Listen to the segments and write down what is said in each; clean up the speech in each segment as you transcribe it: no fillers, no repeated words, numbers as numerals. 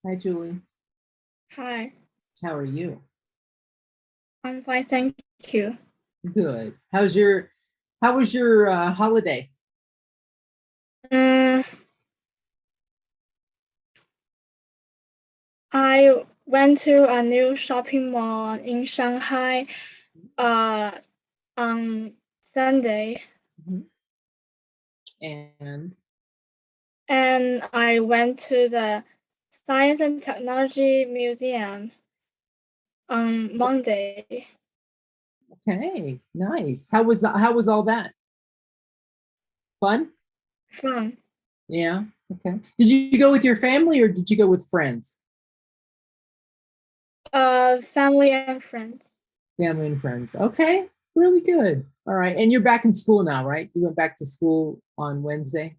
Hi, Julie. Hi, How are you? I'm fine, thank you. Good. How was your holiday? Mm, I went to a new shopping mall in Shanghai uh, on Sunday, Mhm. And and I went to the Science and Technology Museum on Monday. okay, nice. How was all that? Fun? Fun. Yeah. Okay. Did you go with your family or did you go with friends? Family and friends. Family and friends. Okay. Really good. All right. And you're back in school now, right? You went back to school on Wednesday?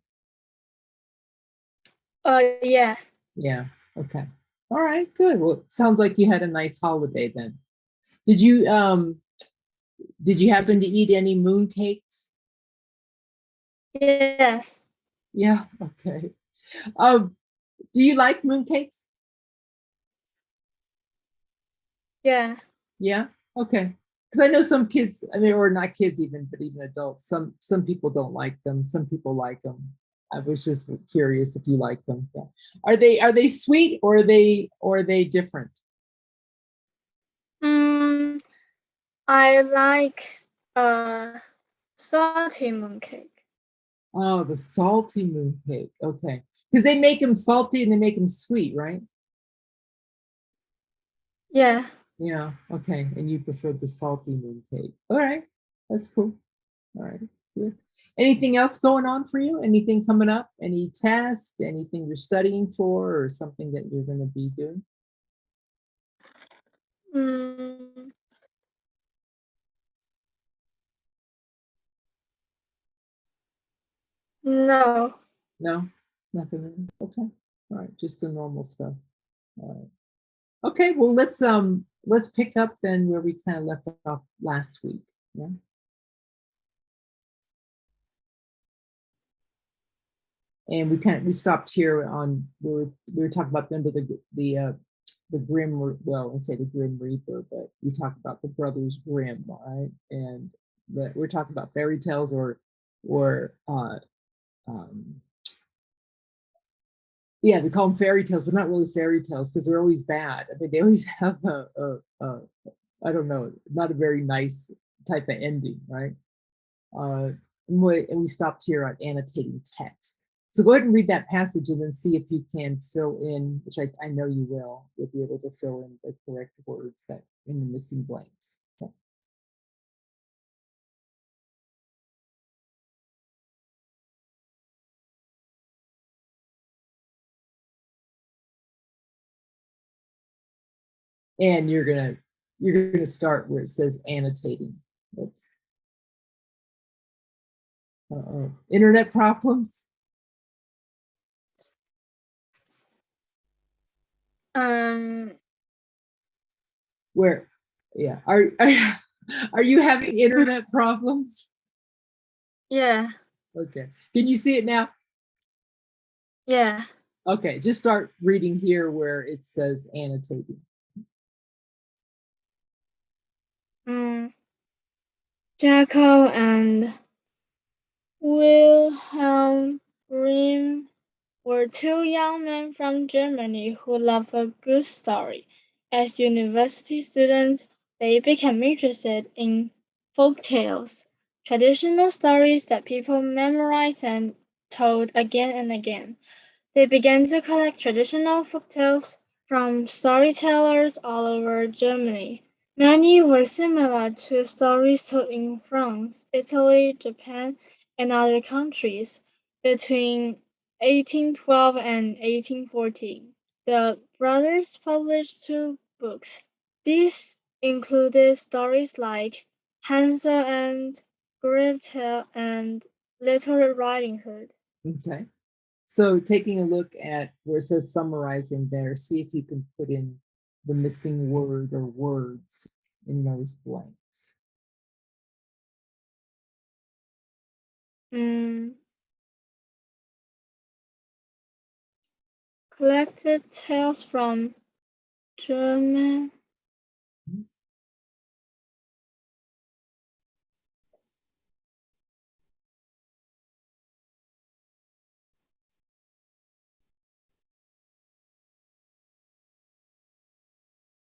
Yeah, Yeah. Okay. All right, good. Well, it sounds like you had a nice holiday then. Did you um did you happen to eat any mooncakes? yes, Yeah, okay. Um, do you like mooncakes? yeah. Yeah, okay. Because I know some kids, I mean, or not kids even, but even adults. Some people don't like them. Some people like them. I was just curious if you like them. Yeah. Are they sweet or are they different? Mm, I like salty mooncake. Oh, the salty mooncake. Okay, because they make them salty and they make them sweet, right? Yeah. Yeah. Okay, and you prefer the salty mooncake. All right, that's cool. All right. Good. Anything else going on for you? Anything coming up? Any test? Anything you're studying for, or something that you're going to be doing? Mm, no. No, nothing. Okay. All right. Just the normal stuff. All right. Okay. Well, let's pick up then where we kind of left off last week. Yeah. And we stopped here on we were talking about under the Grimm, well, I say the Grim Reaper, but we talked about the Brothers Grimm, all right? And we're talking about fairy tales or um, yeah, we call them fairy tales, but not really fairy tales because they're always bad. I mean, they always have a I don't know, not a very nice type of ending, right? Uh, and we stopped here at annotating text. So go ahead and read that passage and then see if you can fill in, which I know you will. You'll be able to fill in the correct words that in the missing blanks. Okay. And you're gonna start where it says annotating. Oops. Uh-oh. Internet problems? Um, Where? Yeah. Are you having internet problems? yeah, Okay. Can you see it now? yeah. Okay, just start reading here where it says annotating. Mm, Jacob and Wilhelm Grimm were two young men from Germany who loved a good story. As university students, they became interested in folk tales, traditional stories that people memorized and told again and again. They began to collect traditional folktales from storytellers all over Germany. Many were similar to stories told in France, Italy, Japan, and other countries between 1812 and 1814. The brothers published two books. These included stories like Hansel and Gretel and Little Riding Hood. Okay. So taking a look at where it says summarizing there, see if you can put in the missing word or words in those blanks. Mm, Collected tales from German.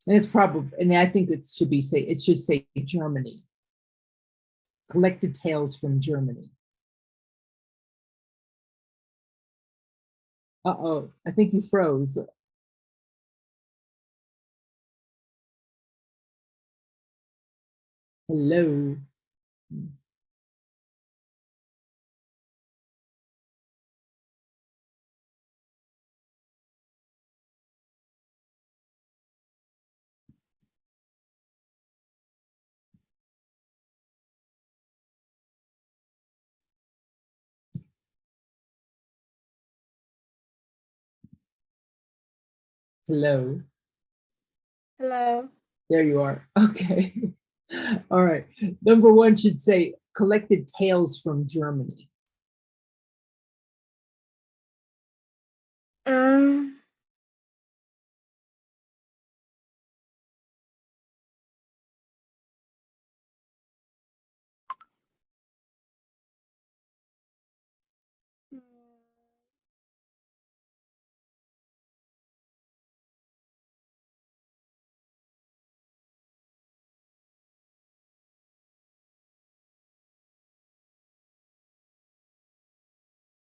And it's probably, and I think it should say Germany. Collected tales from Germany. Uh-oh, I think you froze. Hello. Hello. Hello. There you are. Okay. All right. Number one should say collected tales from Germany. Um,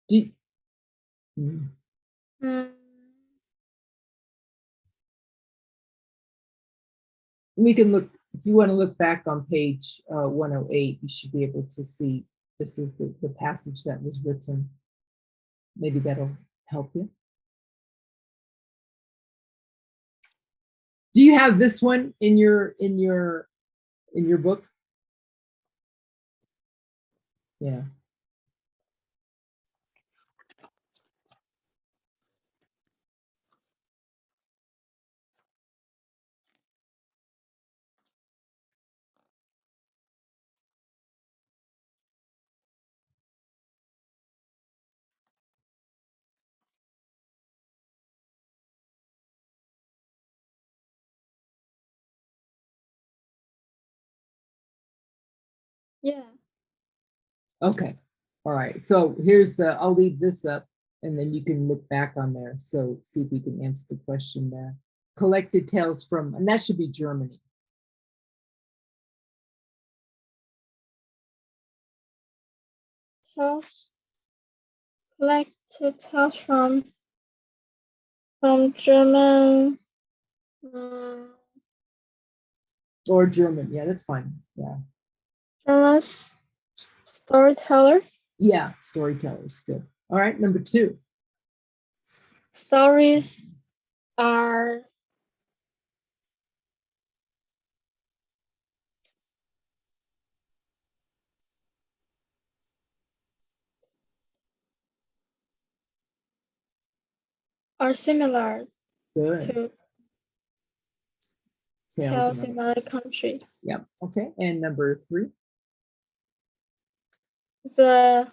Do, hmm. mm, We can look, if you want to look back on page 108, you should be able to see this is the passage that was written. Maybe that'll help you. Do you have this one in your book? Yeah. yeah. Okay. All right. So here's I'll leave this up and then you can look back on there. So see if you can answer the question there. Collected tales from, and that should be Germany. Tales. Collected tales from German. Or German. Yeah, that's fine. Yeah. German storytellers. Yeah, storytellers. Good. All right. Number two. Stories are similar Good. to Tales tales in other countries. Yep. Okay. And number three. The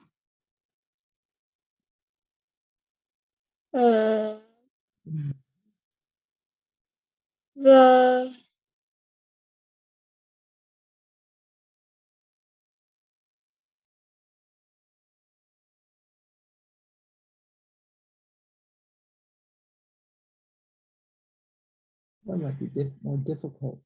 uh, the That might be more difficult.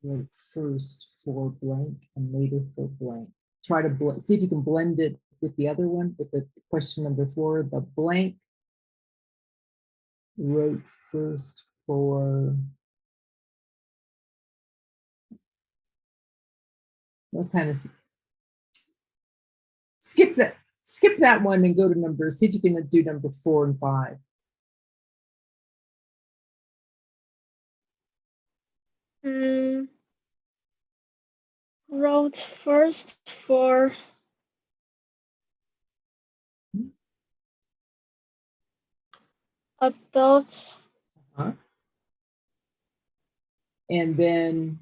Write first for blank and later for blank. Try to see if you can blend it with the other one, with the question number 4. The blank wrote first for what kind of skip that one and go to number, see if you can do number 4 and 5. wrote first for adults. Uh-huh. And then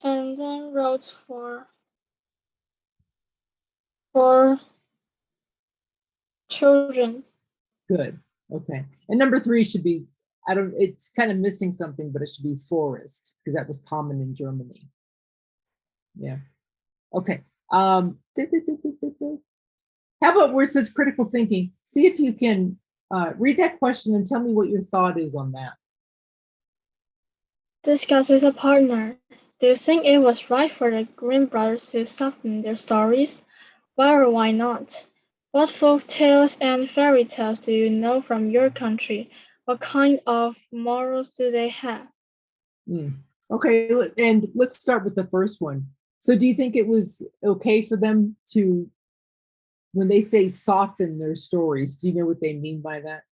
Wrote for children. Good. Okay. And number 3 should be, it's kind of missing something, but it should be forest because that was common in Germany. Yeah. Okay. How about where it says critical thinking? See if you can read that question and tell me what your thought is on that. Discuss with a partner. Do you think it was right for the Grimm brothers to soften their stories? Why or why not? What folk tales and fairy tales do you know from your country? What kind of morals do they have? Okay, and let's start with the first one. So do you think it was okay for them to, when they say soften their stories, do you know what they mean by that?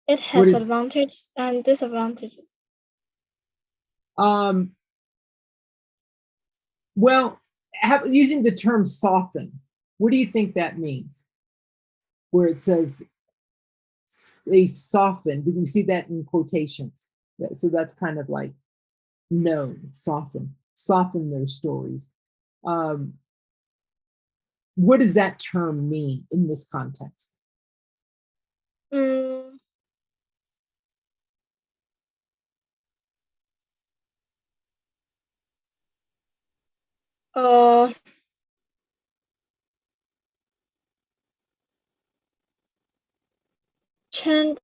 It has advantages and disadvantages. Well, using the term soften, what do you think that means? Where it says they soften, we can see that in quotations. So that's kind of like known, soften their stories. What does that term mean in this context? Change,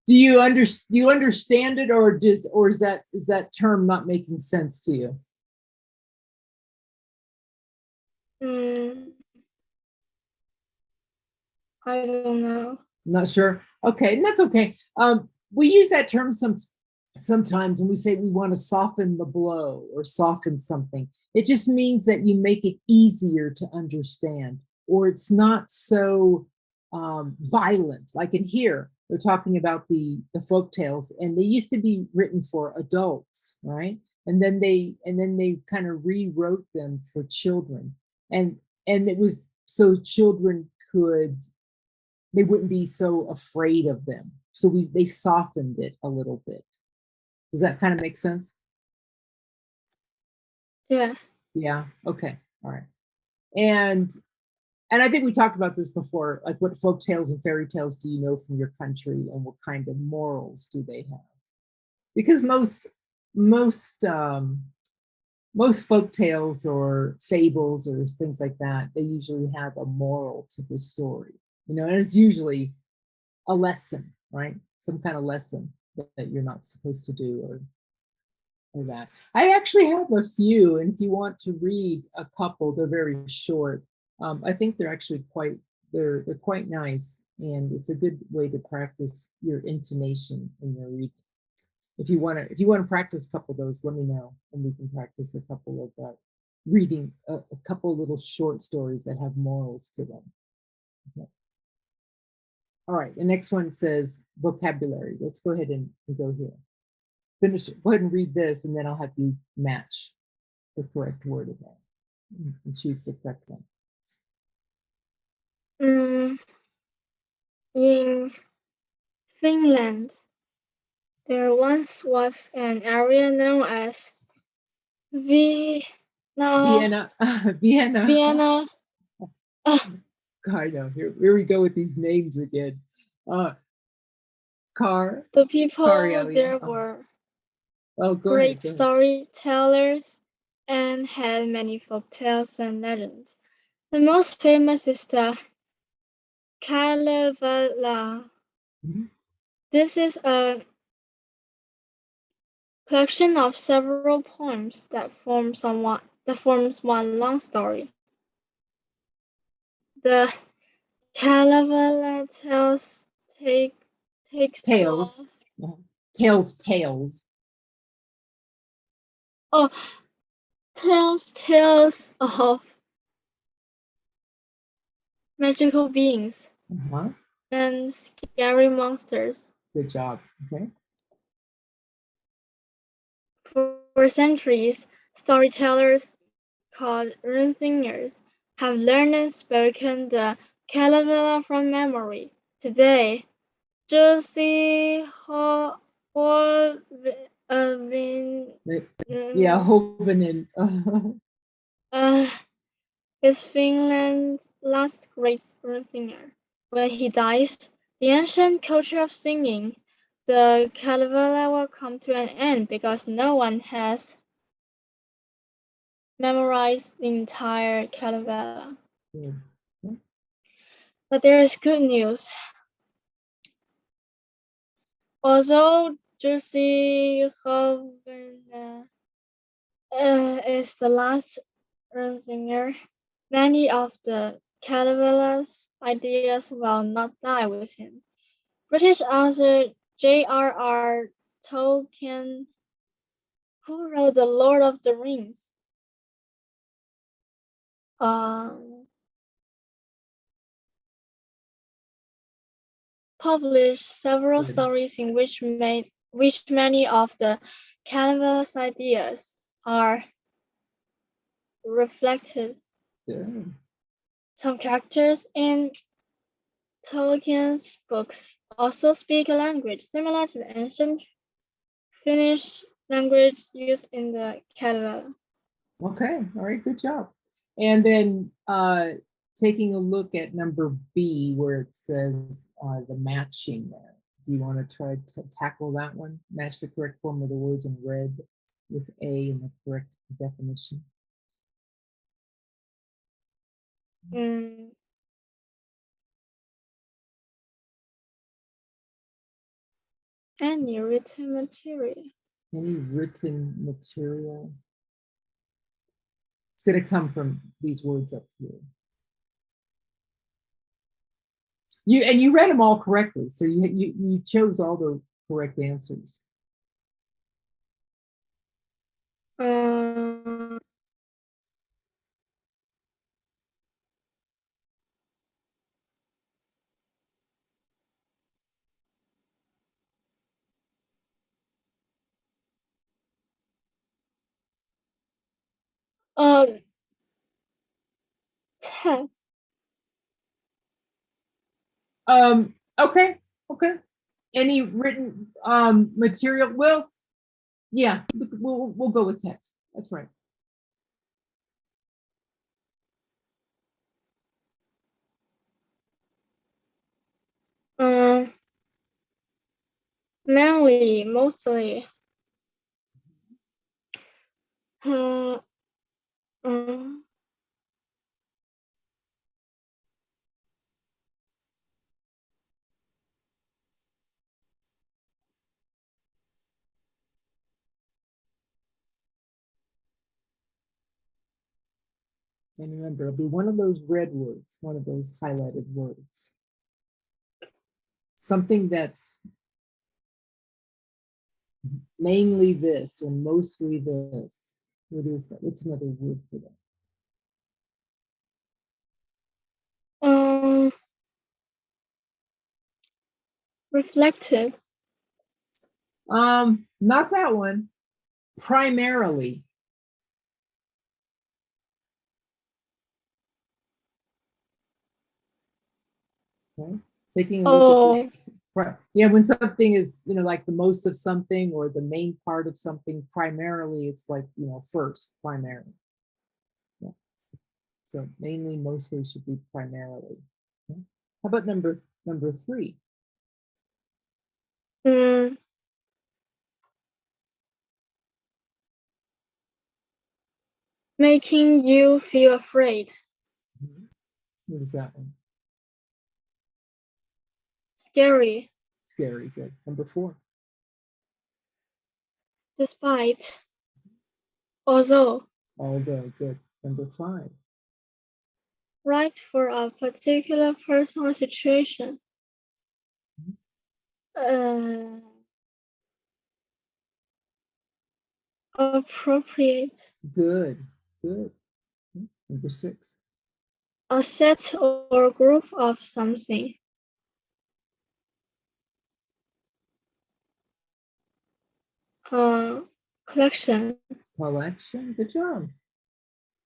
Do you understand it, or is that term not making sense to you? I don't know. Not sure. Okay, and that's okay. We use that term sometimes when we say we want to soften the blow or soften something. It just means that you make it easier to understand, or it's not so violent. Like in here, we're talking about the folk tales, and they used to be written for adults, right? And then they kind of rewrote them for children, and it was so children they wouldn't be so afraid of them. So they softened it a little bit. Does that kind of make sense? Yeah. Yeah. Okay. All right. And I think we talked about this before, like what folk tales and fairy tales do you know from your country, and what kind of morals do they have? Because most folk tales or fables or things like that, they usually have a moral to the story, and it's usually a lesson, right? Some kind of lesson that you're not supposed to do, or that. I actually have a few, and if you want to read a couple, they're very short. I think they're actually they're quite nice, and it's a good way to practice your intonation in your reading. If you want to practice a couple of those, let me know, and we can practice a couple of reading a couple of little short stories that have morals to them. Okay. All right, the next one says vocabulary. Let's go ahead and go here. Finish it. Go ahead and read this, and then I'll have you match the correct word again and choose the correct one. In Finland, there once was an area known as Vienna. Vienna. I know. Here we go with these names again. The people there were great storytellers and had many folk tales and legends. The most famous is the Kalevala. This is a collection of several poems that forms one long story. The Kalevala takes tales. Oh, tales of magical beings and scary monsters. Good job. Okay. For centuries, Storytellers called rune singers have learned and spoken the Kalevala from memory. Today, Josie Yeah, Hovinen. is Finland's last great rune singer. When he dies, the ancient culture of singing the Kalevala will come to an end because no one has memorized the entire Kalevala. But there is good news. Although Jussi Hovinen is the last rune singer, many of the Kalevala's ideas will not die with him. British author J.R.R. Tolkien, who wrote The Lord of the Rings, published several stories in which many of the Kalevala's ideas are reflected. Some characters in Tolkien's books also speak a language similar to the ancient Finnish language used in the Kalevala. Okay, all right, good job. And then taking a look at number B where it says the matching there. Do you want to try to tackle that one? Match the correct form of the words in red with A in the correct definition. Any written material. Any written material. It's going to come from these words up here. You read them all correctly, so you chose all the correct answers. Text. Okay. Any written material? Well, yeah, we'll go with text. That's right. Mostly. And remember, it'll be one of those red words, one of those highlighted words. Something that's mainly this or mostly this. What is that? What's another word for that? Reflective. Not that one. Primarily. Okay. Taking a look at this. Yeah, when something is, like the most of something or the main part of something, primarily it's like, first, primarily. Yeah. So mainly, mostly should be primarily. Okay. How about number 3? Making you feel afraid. What is that one? Scary. Scary, good. Number 4. Despite. Although. Although, good. Number 5. Right for a particular person or situation. Appropriate. Good. Number 6. A set or group of something. Collection. collection. Good job.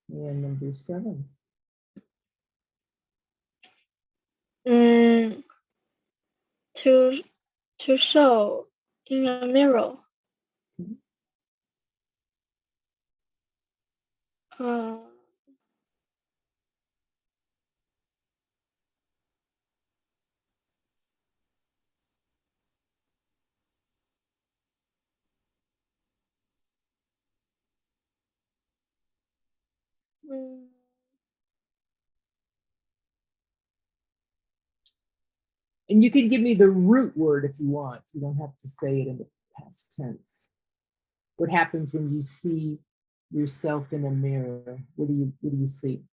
And number 7. To show in a mirror. Uh, And you can give me the root word if you want. You don't have to say it in the past tense. What happens when you see yourself in a mirror? What do you see?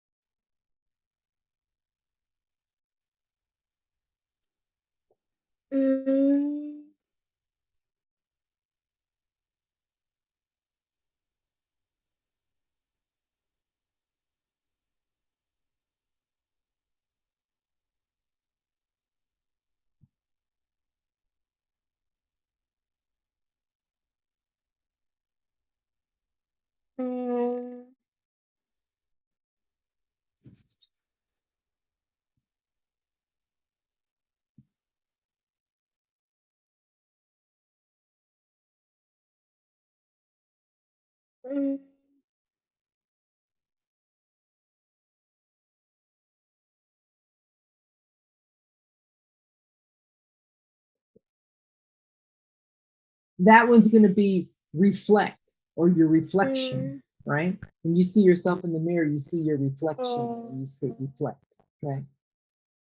That one's going to be reflect, or your reflection, right? When you see yourself in the mirror, you see your reflection. You say reflect, okay?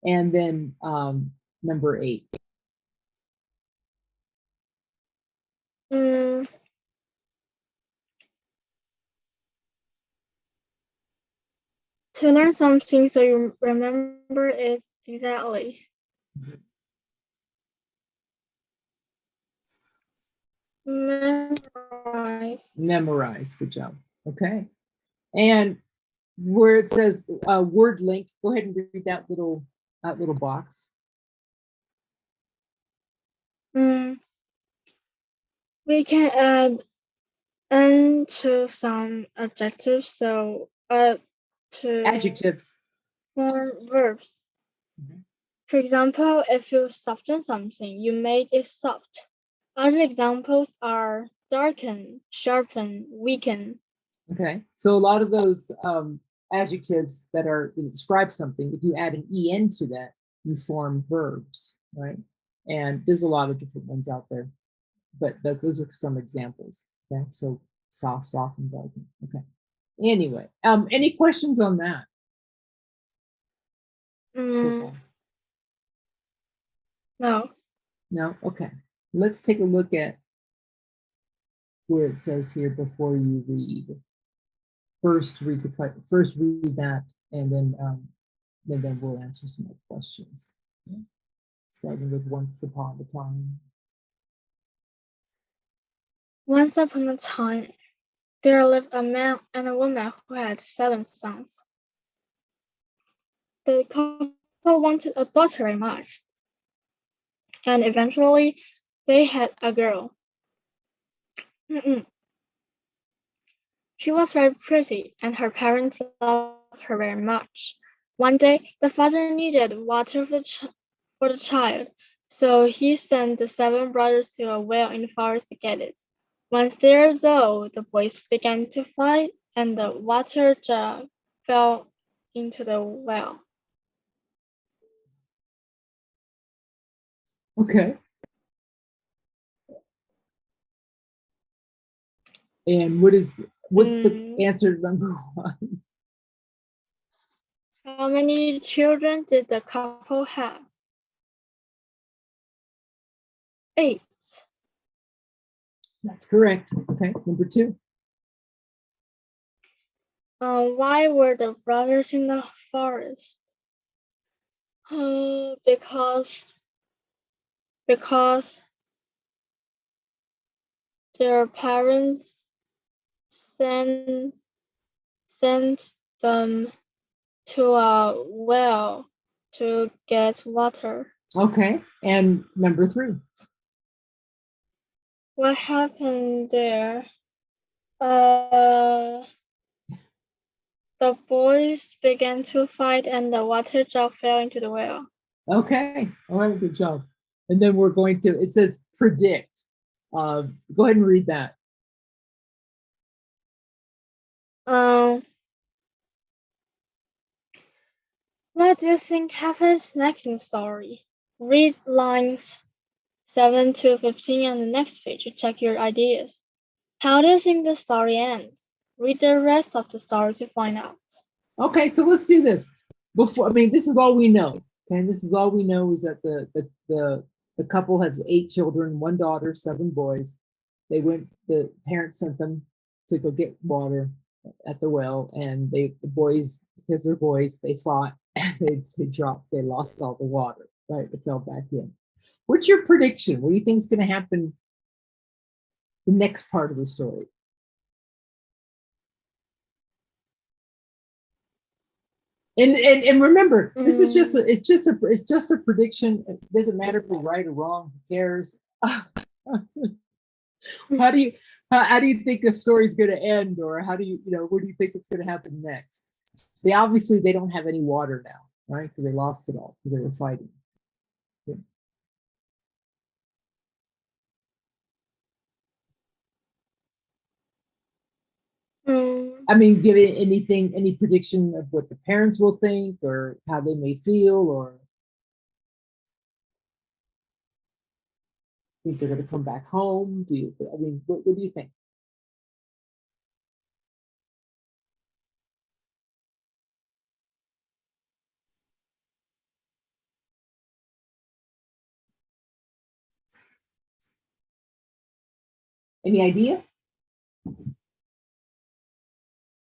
And then number 8. To learn something so you remember it exactly. Memorize. Good job. Okay. And where it says word link, go ahead and read that little box. We can add n to some adjectives, so to Adjectives. form verbs. For example, if you soften something, you make it soft. Other examples are darken, sharpen, weaken. Okay, so a lot of those adjectives that are that describe something, if you add an en to that, you form verbs, right? And there's a lot of different ones out there, but those are some examples. Okay, so soft, soften, darken. Okay. Anyway, any questions on that? No. No. Okay. Let's take a look at where it says here before you read. First read that, and then we'll answer some more questions. Okay. Starting with once upon a time. Once upon a time, there lived a man and a woman who had 7 sons. The couple wanted a daughter very much, and eventually they had a girl. She was very pretty, and her parents loved her very much. One day, the father needed water for the child, so he sent the 7 brothers to a well in the forest to get it. Once there, though, the boys began to fight, and the water jug fell into the well. Okay. And what's the answer to number 1? How many children did the couple have? 8. That's correct. Okay, number 2. Why were the brothers in the forest? Because their parents sent them to a well to get water. Okay, and number 3. What happened there? Uh, the boys began to fight and the water jug fell into the well. Okay, all right, good job. And then we're going to, it says predict. Go ahead and read that. What do you think happens next in the story? Read lines 7 to 15 on the next page to check your ideas. How do you think the story ends? Read the rest of the story to find out. Okay, so let's do this. This is all we know. Okay, this is all we know is that the couple has 8 children, 1 daughter, 7 boys. The parents sent them to go get water at the well, and the boys, because they're boys, they fought, they lost all the water, right? It fell back in. What's your prediction? What do you think is going to happen the next part of the story? And remember, this is just a prediction. It doesn't matter if we're right or wrong. Who cares? how do you think the story's going to end, or what do you think it's going to happen next? They don't have any water now, right? Because they lost it all because they were fighting. Give it any prediction of what the parents will think or how they may feel, or think they're going to come back home? What do you think? Any idea?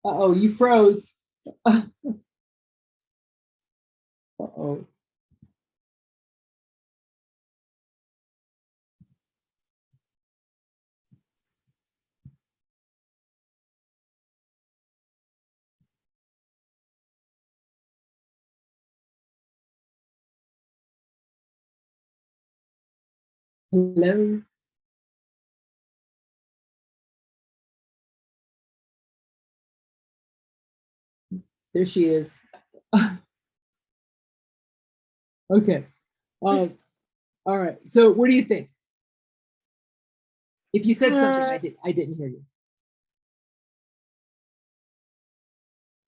Uh-oh, you froze. Uh-oh. Hello? There she is. Okay. All right. So what do you think? If you said something, I didn't hear you.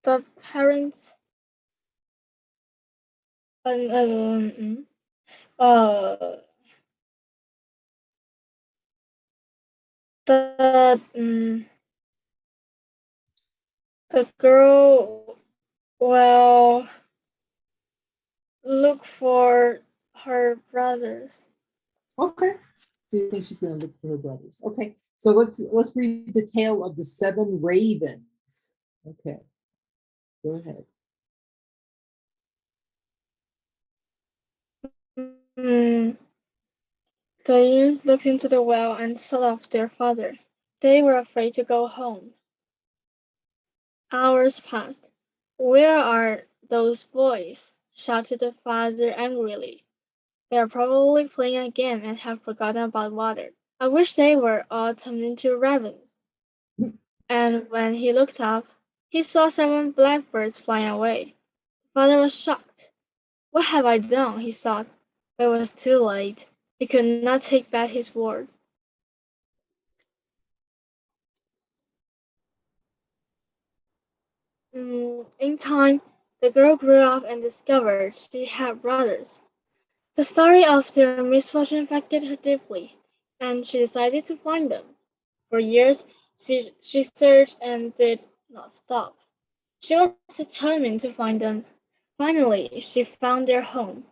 The parents the girl will look for her brothers. Okay. Do you think she's going to look for her brothers? Okay. So let's read the tale of the 7 ravens. Okay. Go ahead. The youth looked into the well and saw of their father. They were afraid to go home. Hours passed. Where are those boys? Shouted the father angrily. They are probably playing a game and have forgotten about water. I wish they were all turned into ravens. And when he looked up, he saw 7 blackbirds flying away. Father was shocked. What have I done? He thought, but it was too late. He could not take back his words. In time, the girl grew up and discovered she had brothers. The story of their misfortune affected her deeply, and she decided to find them. For years, she searched and did not stop. She was determined to find them. Finally, she found their home.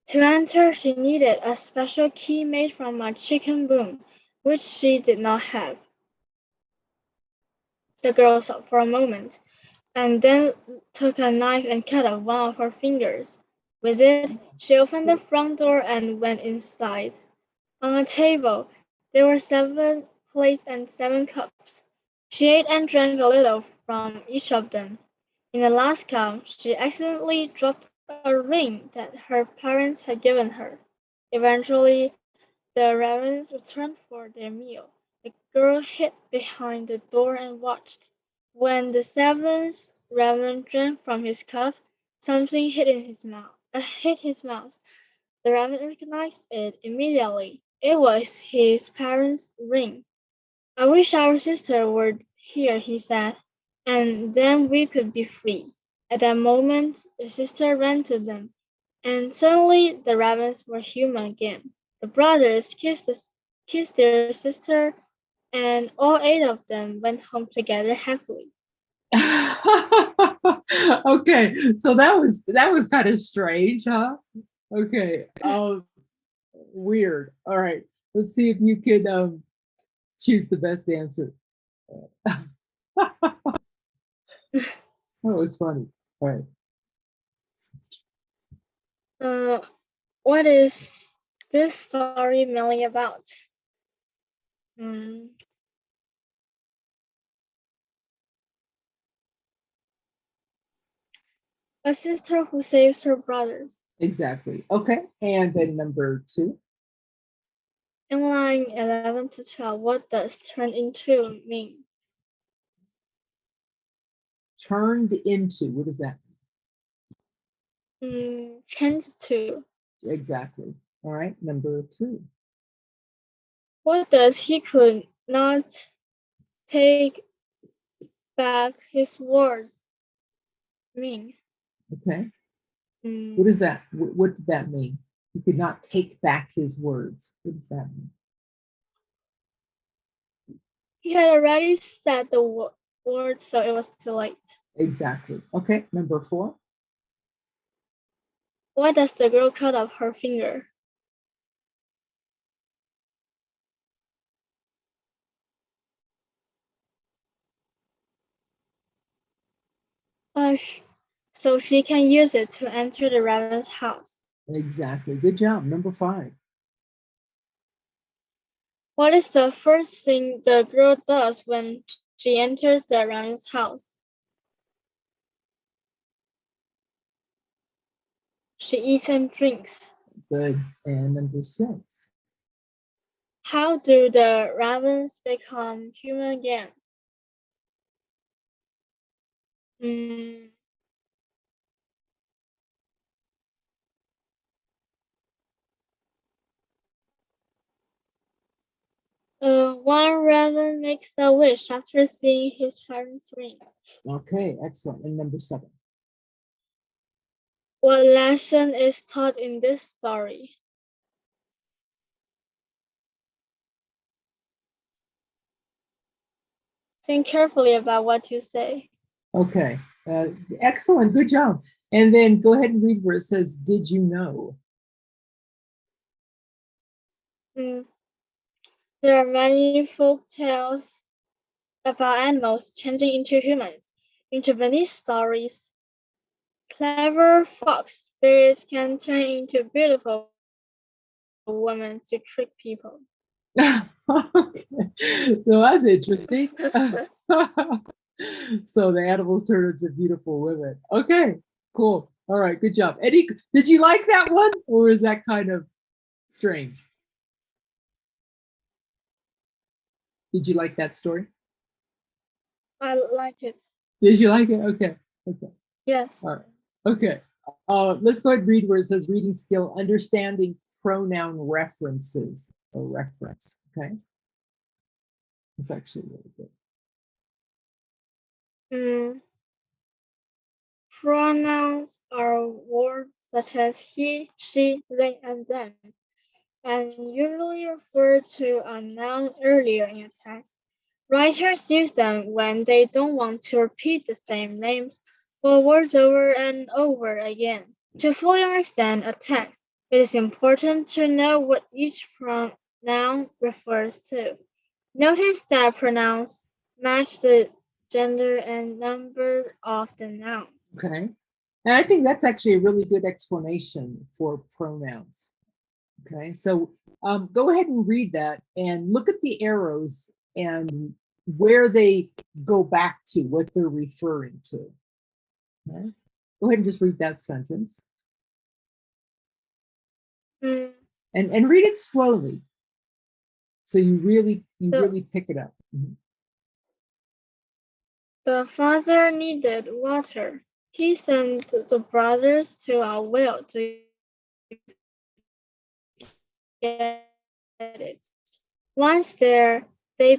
To enter, she needed a special key made from a chicken bone, which she did not have. The girl thought for a moment, and then took a knife and cut off one of her fingers. With it, she opened the front door and went inside. On a table, there were 7 plates and 7 cups. She ate and drank a little from each of them. In the last cup, she accidentally dropped a ring that her parents had given her. Eventually, the ravens returned for their meal. girl hid behind the door and watched. When the seventh raven drank from his cup, something hit his mouth. Hit his mouth. The raven recognized it immediately. It was his parents' ring. "I wish our sister were here," he said, "and then we could be free." At that moment the sister ran to them, and suddenly the ravens were human again. The brothers kissed their sister, and all eight of them went home together happily. Okay, so that was kind of strange, huh? Okay. Weird. All right. Let's see if you could choose the best answer. That was funny. All right. What is this story mainly about? A sister who saves her brothers. Exactly. Okay. And then number 2. In line 11 to 12, what does turn into mean? Turned into. What does that Tend to. mean? Exactly. All right. Number 3. What does he could not take back his word mean? Okay. What is that? What did that mean? He could not take back his words. What does that mean? He had already said the word, so it was too late. Exactly. Okay. Number 4. Why does the girl cut off her finger? Uh, so she can use it to enter the raven's house. Exactly. Good job. Number 5. What is the first thing the girl does when she enters the raven's house? She eats and drinks. Good. And number 6. How do the ravens become human again? One raven makes a wish after seeing his parents' ring. Okay. Excellent. And number 7. What lesson is taught in this story? Think carefully about what you say. Okay. Excellent. Good job. And then go ahead and read where it says, "Did you know?" There are many folk tales about animals changing into humans. In Japanese stories, clever fox spirits can turn into beautiful women to trick people. Okay. So that's interesting. So the animals turn into beautiful women. Okay, cool. All right, good job. Eddie, did you like that one, or is that kind of strange? Did you like that story? I like it. Did you like it? Okay. Okay. Yes. All right. Okay. Let's go ahead and read where it says reading skill, understanding pronoun references or reference. Okay. It's actually really good. Pronouns are words such as he, she, they, and them, and usually refer to a noun earlier in a text. Writers use them when they don't want to repeat the same names or words over and over again. To fully understand a text, it is important to know what each pronoun refers to. Notice that pronouns match the gender and number of the noun. Okay. And I think that's actually a really good explanation for pronouns. Okay. So go ahead and read that and look at the arrows and where they go back to, what they're referring to. Okay. Go ahead and just read that sentence. Mm. And read it slowly. So you really pick it up. The father needed water. He sent the brothers to a well to get it. Once there, they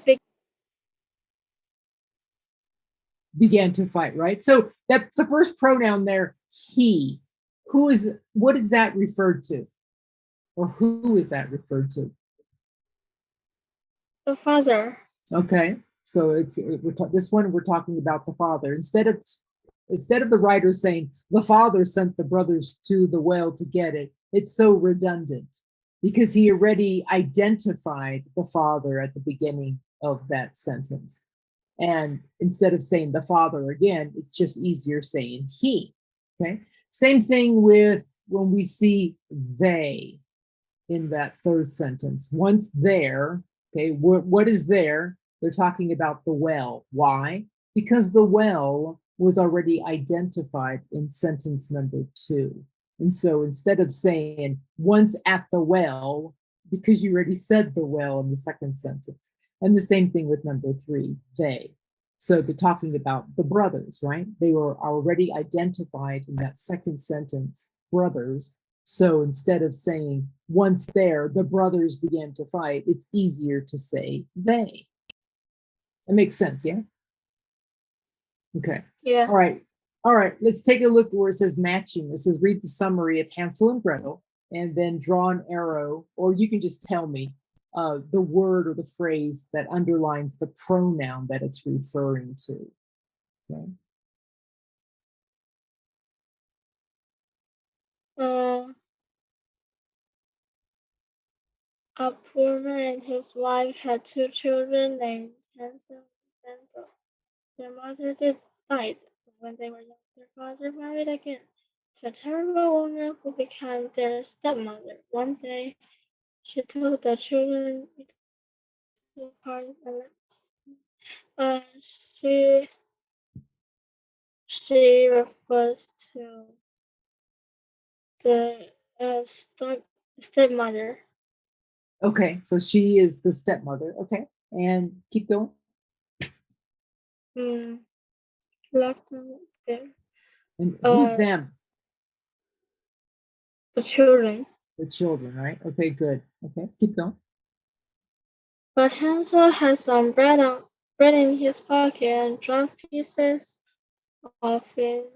began to fight, right? So that's the first pronoun there, he. What is that referred to? Or who is that referred to? the father. Okay, so this one we're talking about the father. Instead of the writer saying the father sent the brothers to the well to get it, it's so redundant because he already identified the father at the beginning of that sentence. And instead of saying the father again, it's just easier saying he. Okay. Same thing with when we see they in that third sentence. Once there, okay, what is there? They're talking about the well. Why? Because the well was already identified in sentence number 2. And so instead of saying once at the well, because you already said the well in the second sentence, and the same thing with number 3, they. So they're talking about the brothers, right? They were already identified in that second sentence, brothers. So instead of saying once there, the brothers began to fight, it's easier to say they. That makes sense, yeah? Okay. Yeah. All right. All right. Let's take a look where it says matching. It says read the summary of Hansel and Gretel and then draw an arrow, or you can just tell me the word or the phrase that underlines the pronoun that it's referring to. Okay. A poor man and his wife had 2 children named Hansel and Gretel. Their mother died when they were young. Their father married again to a terrible woman who became their stepmother. One day, she took the children to the park and she refers to the stepmother. Okay, so she is the stepmother. Okay, and keep going. Left them there. And who's them? The children. The children, right? Okay, good. Okay, keep going. But Hansel had some bread in his pocket and dropped pieces of it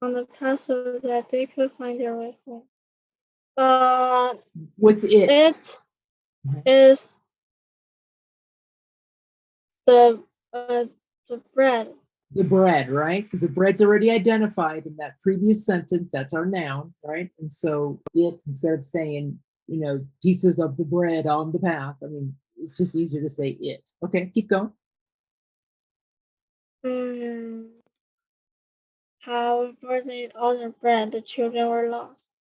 on the path so that they could find their way home. But what's it? It is the bread. The bread, right? Because the bread's already identified in that previous sentence. That's our noun, right? And so it, instead of saying, pieces of the bread on the path, I mean, it's just easier to say it. Okay, keep going. However, they ate all their bread. The children were lost.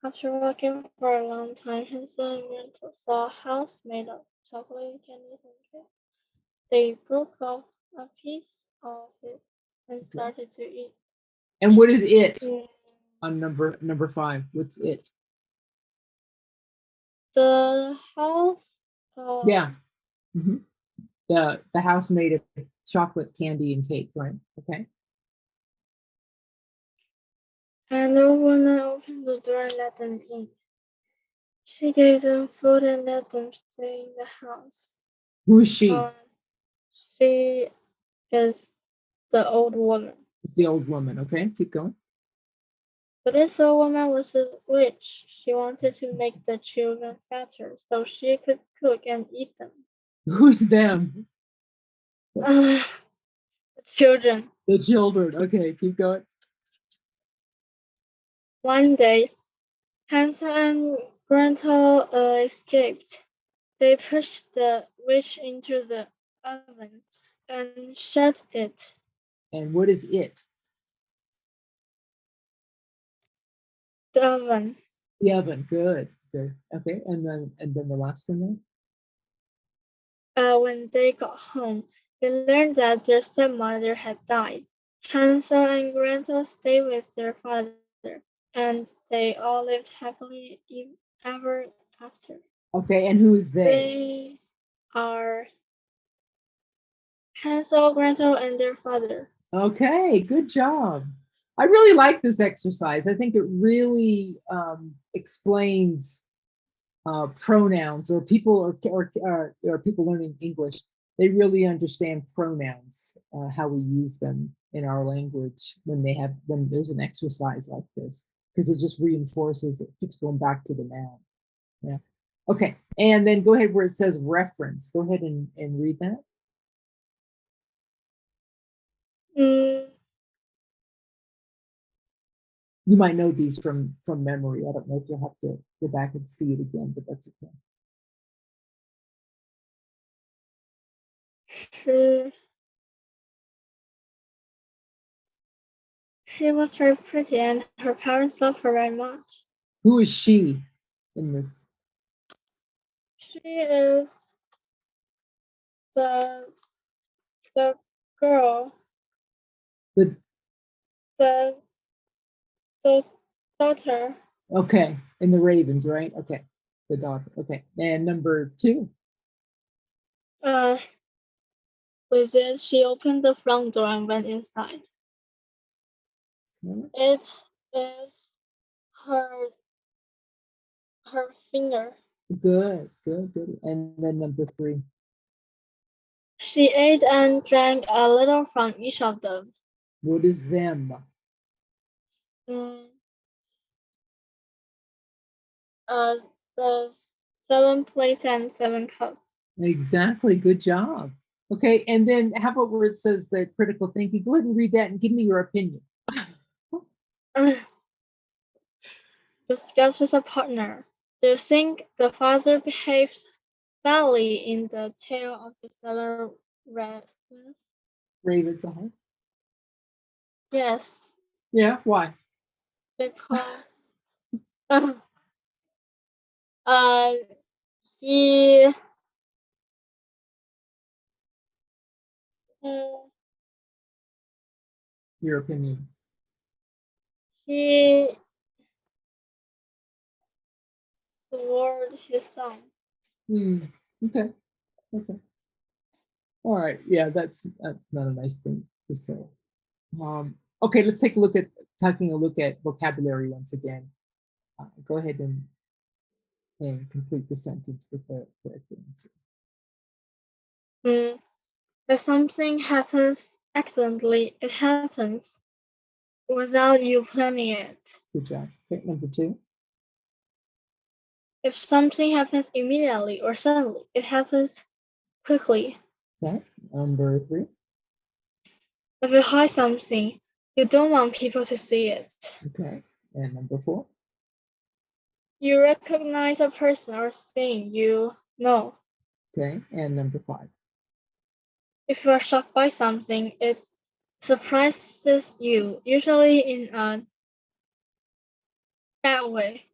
After walking for a long time, Hansel and Gretel saw a house made of chocolate candies and cake. They broke off a piece of it and started to eat. And what is it on number 5? What's it? The house. Yeah. The house made of chocolate candy and cake, right? Okay. And the woman opened the door and let them in. She gave them food and let them stay in the house. Who is she? She is the old woman. It's the old woman. Okay, keep going. But this old woman was a witch. She wanted to make the children fatter so she could cook and eat them. Who's them? The children. The children. Okay, keep going. One day, Hansel and Gretel escaped. They pushed the witch into the oven and shut it. And what is it? The oven. The oven. Good. Good. Okay, and then the last one then? When they got home, they learned that their stepmother had died. Hansel and Gretel stayed with their father, and they all lived happily ever after. Okay, and who is they? They are Hansel, Gretel, and their father. Okay, good job. I really like this exercise. I think it really explains pronouns, or people or people learning English. They really understand pronouns, how we use them in our language when there's an exercise like this, because it just reinforces, it keeps going back to the noun. Yeah. Okay, and then go ahead where it says reference. Go ahead and read that. You might know these from memory. I don't know if you'll have to go back and see it again, but that's okay. She was very pretty, and her parents loved her very much. Who is she in this? She is the girl, The the daughter. Okay, in the Ravens, right? Okay, the daughter. Okay, and number 2. With it, she opened the front door and went inside. It is her finger. Good. And then number 3. She ate and drank a little from each of them. What is them? The 7 plates and 7 cups. Exactly. Good job. Okay, and then how about where it says the critical thinking? Go ahead and read that and give me your opinion. Discuss with a partner. Do you think the father behaved badly in the tale of the 7 ravens? Ravens. Yes. Yeah. Why? Because he Your opinion. he swore his son. Okay. All right. Yeah, that's not a nice thing to say. Okay, let's take a look at vocabulary once again. Go ahead and complete the sentence with the correct answer. If something happens accidentally, it happens without you planning it. Good job. Okay, number 2. If something happens immediately or suddenly, it happens quickly. Okay, number 3. If you hide something, you don't want people to see it. Okay, and number 4. You recognize a person or thing you know. Okay, and number 5. If you are shocked by something, it surprises you, usually in a bad way.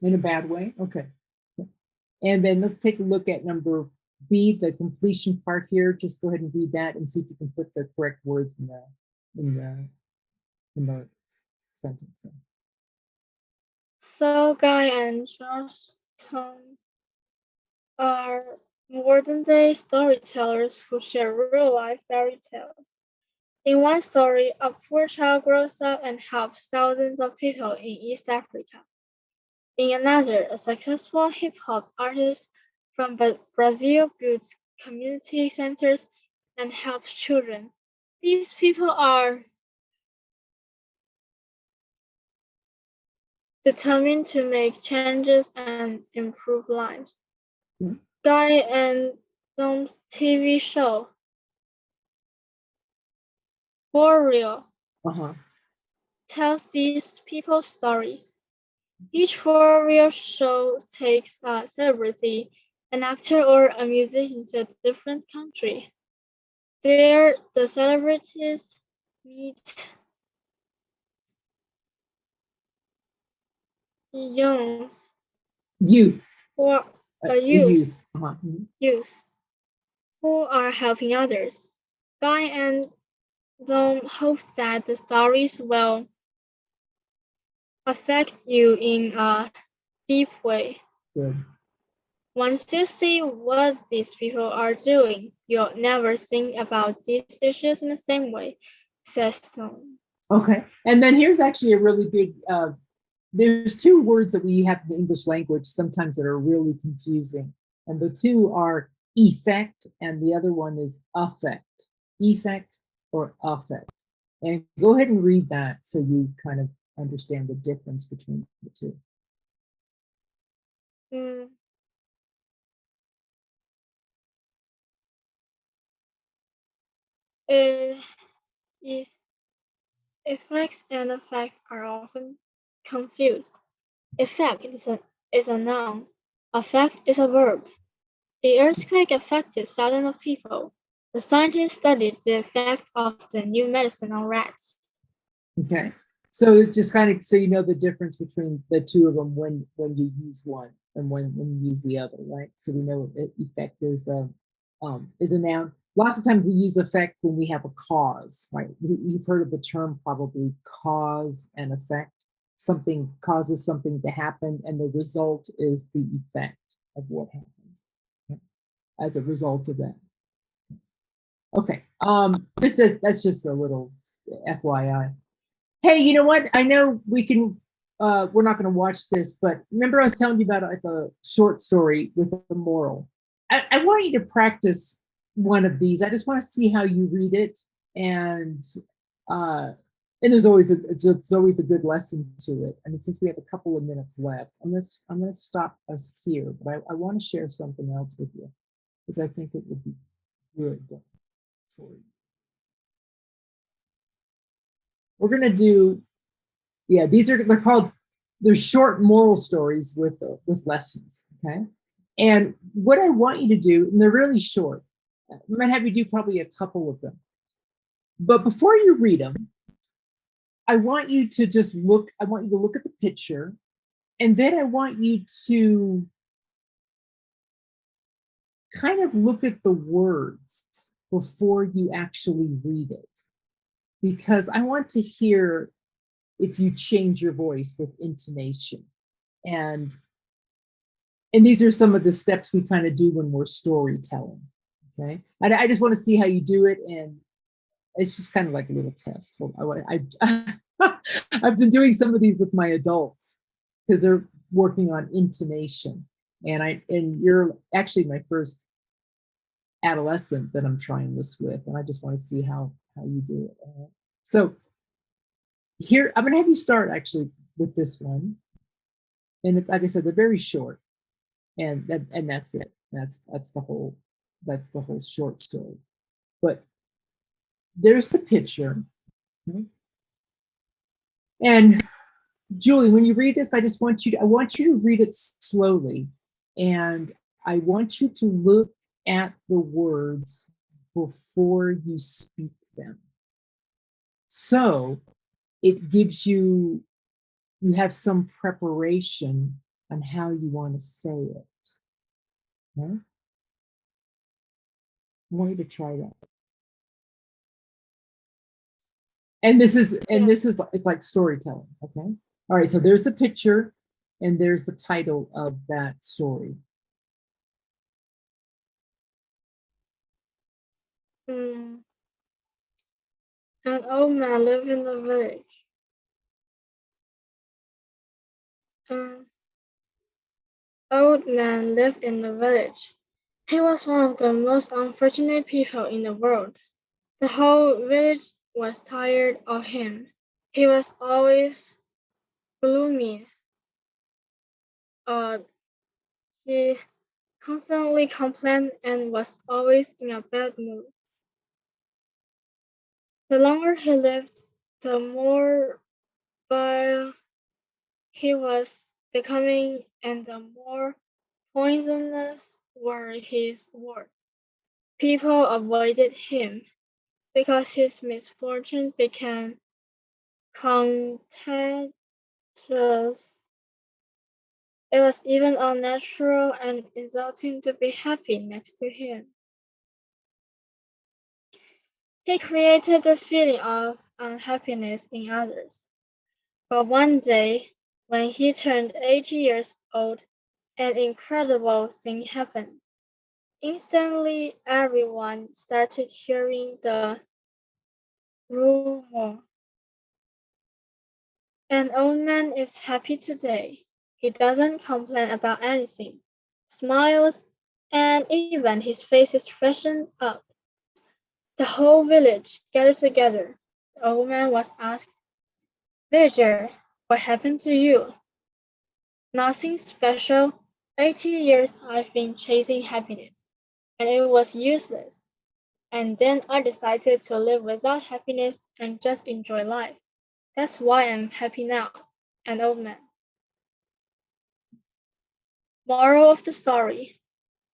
In a bad way? Okay. And then let's take a look at number B, the completion part here. Just go ahead and read that and see if you can put the correct words in the sentence. So Guy and Johnston are modern-day storytellers who share real-life fairy tales. In one story, a poor child grows up and helps thousands of people in East Africa. In another, a successful hip-hop artist from Brazil builds community centers and helps children. These people are determined to make changes and improve lives. Guy and Dom's TV show, For Real, tells these people's stories. Each For Real show takes a celebrity, an actor, or a musician to a different country. There, the celebrities meet Youths. or Youth. youth who are helping others. Guy and Dom hope that the stories will affect you in a deep way. Good. Once you see what these people are doing, you'll never think about these dishes in the same way, says Tom. Okay, and then here's actually a really big, there's two words that we have in the English language sometimes that are really confusing. And the two are effect, and the other one is affect. Effect or affect. And go ahead and read that so you kind of understand the difference between the two. Effects and affect are often confused. Effect is a noun. Affect is a verb. The earthquake affected thousands of people. The scientists studied the effect of the new medicine on rats. Okay, so it's just kind of so you know the difference between the two of them when you use one and when you use the other, right? So we know effect is a noun. Lots of times we use effect when we have a cause, right? You've heard of the term probably cause and effect. Something causes something to happen, and the result is the effect of what happened as a result of that. Okay, that's just a little FYI. Hey, you know what? I know we can. We're not going to watch this, but remember I was telling you about like a short story with a moral. I want you to practice one of these. I just want to see how you read it, and there's always it's always a good lesson to it. I mean, since we have a couple of minutes left, I'm gonna stop us here, but I want to share something else with you because I think it would be good for you. We're gonna do, yeah, they're short moral stories with lessons, okay? And what I want you to do, and they're really short, I might have you do probably a couple of them. But before you read them, I want you to look at the picture, and then I want you to kind of look at the words before you actually read it. Because I want to hear if you change your voice with intonation. And these are some of the steps we kind of do when we're storytelling. Okay. I just want to see how you do it. And it's just kind of like a little test. I've been doing some of these with my adults because they're working on intonation. And you're actually my first adolescent that I'm trying this with. And I just want to see how you do it. So here, I'm going to have you start actually with this one. And like I said, they're very short. And that's it. That's the whole short story. But there's the picture. And Julie, when you read this, I want you to read it slowly. And I want you to look at the words before you speak them. So it gives you have some preparation on how you want to say it. Okay? I want you to try that. And this is it's like storytelling. Okay. All right. So there's the picture, and there's the title of that story. An old man lived in the village. An old man lived in the village. He was one of the most unfortunate people in the world. The whole village was tired of him. He was always gloomy. He constantly complained and was always in a bad mood. The longer he lived, the more vile he was becoming, and the more poisonous were his words. People avoided him because his misfortune became contagious. It was even unnatural and insulting to be happy next to him. He created the feeling of unhappiness in others. But one day, when he turned 80 years old, An incredible thing happened. Instantly, everyone started hearing the rumor. An old man is happy today. He doesn't complain about anything, smiles, and even his face is freshened up. The whole village gathered together. The old man was asked, "Villager, what happened to you?" "Nothing special. 80 years I've been chasing happiness, and it was useless. And then I decided to live without happiness and just enjoy life. That's why I'm happy now." An old man. Moral of the story: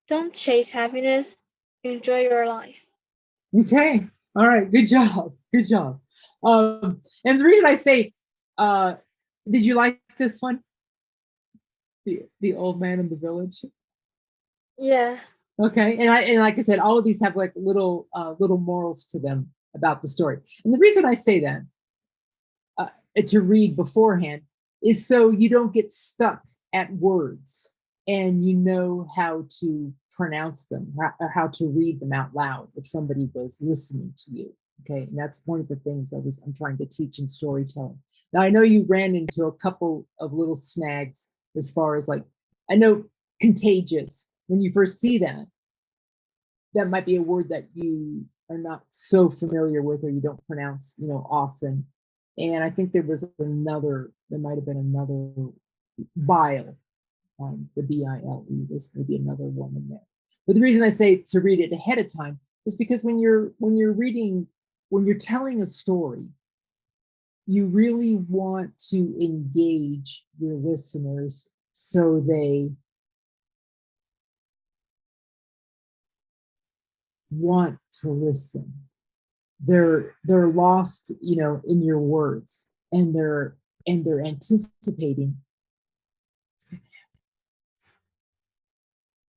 don't chase happiness, enjoy your life. Okay. All right. Good job. Good job. And the reason I say, did you like this one? The old man in the village. Yeah. Okay. And like I said, all of these have like little morals to them about the story. And the reason I say that to read beforehand is so you don't get stuck at words and you know how to pronounce them or how to read them out loud if somebody was listening to you. Okay, and that's one of the things I'm trying to teach in storytelling. Now I know you ran into a couple of little snags as far as like, I know contagious, when you first see that, that might be a word that you are not so familiar with or you don't pronounce, often. And I think there might have been another bile, the B-I-L-E, this may be another one in there. But the reason I say to read it ahead of time is because when you're telling a story, you really want to engage your listeners so they want to listen. They're lost, in your words, and they're anticipating,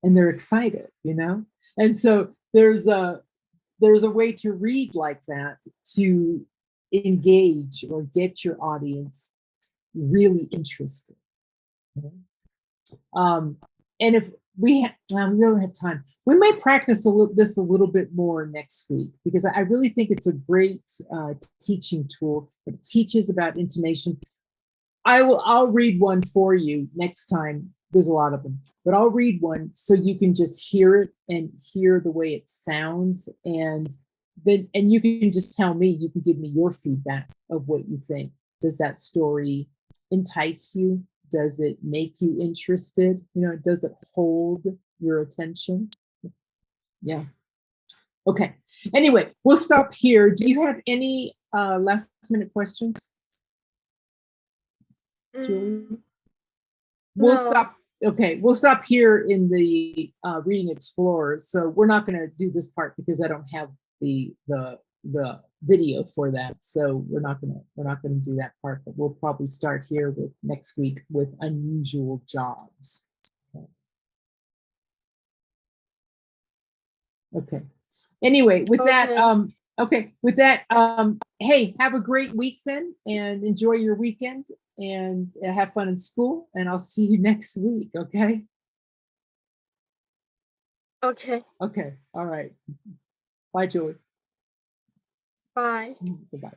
and they're excited, and so there's a way to read like that to engage or get your audience really interested. And if we don't have time, we might practice this a little bit more next week, because I really think it's a great teaching tool. It teaches about intonation. I'll read one for you next time. There's a lot of them, but I'll read one so you can just hear it and hear the way it sounds, and you can just tell me, you can give me your feedback of what you think. Does that story entice you? Does it make you interested? Does it hold your attention? Yeah. Okay. Anyway, we'll stop here. Do you have any last minute questions, Julie? We'll stop. Okay, we'll stop here in the Reading Explorer. So we're not going to do this part because I don't have the video for that. So we're not going to do that part. But we'll probably start here with next week with unusual jobs. Okay. Anyway, with that, hey, have a great week then, and enjoy your weekend, and have fun in school, and I'll see you next week, okay? Okay. Okay, all right. Bye, Julie. Bye. Goodbye.